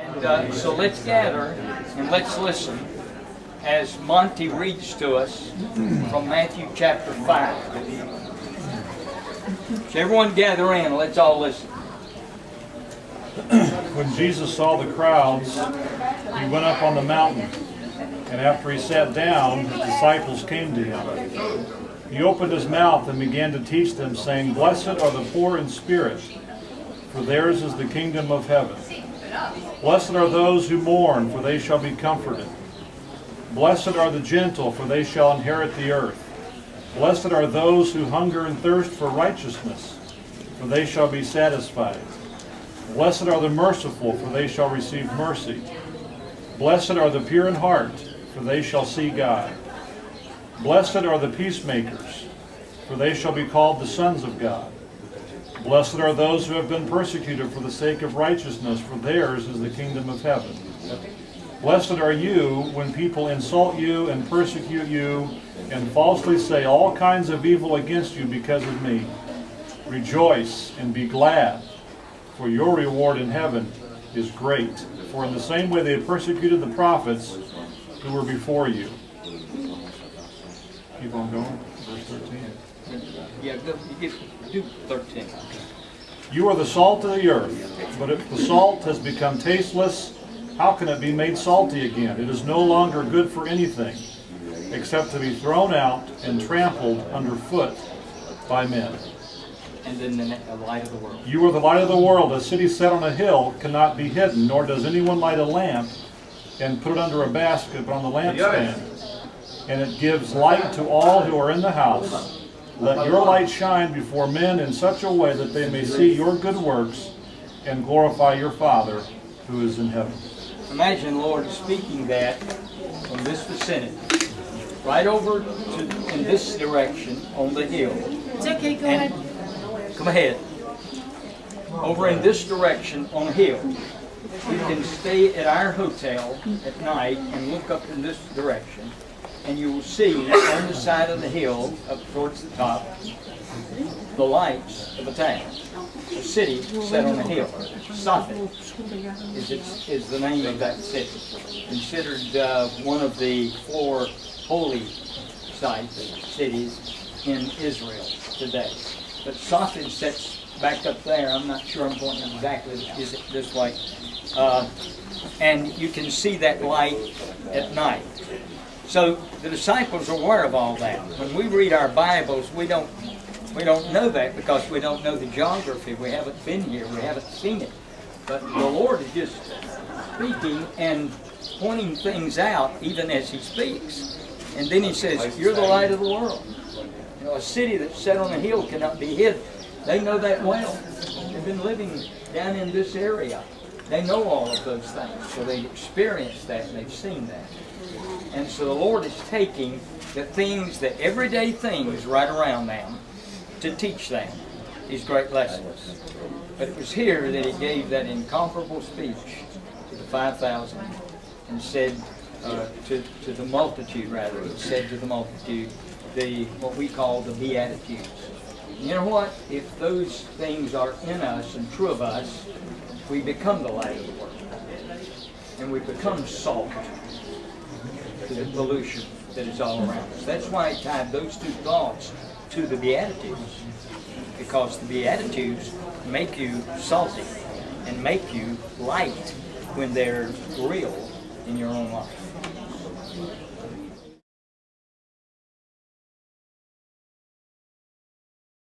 And so let's gather and let's listen as Monty reads to us from Matthew chapter 5. So everyone gather in, let's all listen. When Jesus saw the crowds, he went up on the mountain, and after he sat down, his disciples came to him. He opened his mouth and began to teach them, saying, "Blessed are the poor in spirit, for theirs is the kingdom of heaven. Blessed are those who mourn, for they shall be comforted. Blessed are the gentle, for they shall inherit the earth. Blessed are those who hunger and thirst for righteousness, for they shall be satisfied. Blessed are the merciful, for they shall receive mercy. Blessed are the pure in heart, for they shall see God. Blessed are the peacemakers, for they shall be called the sons of God. Blessed are those who have been persecuted for the sake of righteousness, for theirs is the kingdom of heaven. Blessed are you when people insult you and persecute you and falsely say all kinds of evil against you because of me. Rejoice and be glad, for your reward in heaven is great. For in the same way they persecuted the prophets who were before you." Keep on going. Verse 13. Yeah, do 13. "You are the salt of the earth, but if the salt has become tasteless, how can it be made salty again? It is no longer good for anything, except to be thrown out and trampled underfoot by men." And then the light of the world. "You are the light of the world. A city set on a hill cannot be hidden, nor does anyone light a lamp and put it under a basket, but on the lampstand, and it gives light to all who are in the house. Let your light shine before men in such a way that they may see your good works and glorify your Father who is in heaven." Imagine the Lord speaking that from this vicinity, right over to in this direction on the hill. It's okay, go ahead. Come ahead. Over in this direction on the hill. We can stay at our hotel at night and look up in this direction, and you will see on the side of the hill, up towards the top, the lights of a town, a city set on a hill. Safed is the name of that city, considered one of the 4 holy cities in Israel today. But Safed sits back up there. I'm not sure I'm pointing exactly this way. And you can see that light at night. So the disciples are aware of all that. When we read our Bibles, we don't know that because we don't know the geography. We haven't been here. We haven't seen it. But the Lord is just speaking and pointing things out even as He speaks. And then He says, "You're the light of the world." You know, a city that's set on a hill cannot be hid. They know that well. They've been living down in this area. They know all of those things. So they experienced that and they've seen that. And so the Lord is taking the things, the everyday things right around them to teach them these great lessons. But it was here that He gave that incomparable speech to the 5,000 and said to the multitude, rather, He said to the multitude, what we call the Beatitudes. You know what? If those things are in us and true of us, we become the light of the world. And we become salt to the pollution that is all around us. That's why I tied those 2 thoughts to the Beatitudes. Because the Beatitudes make you salty and make you light when they're real in your own life.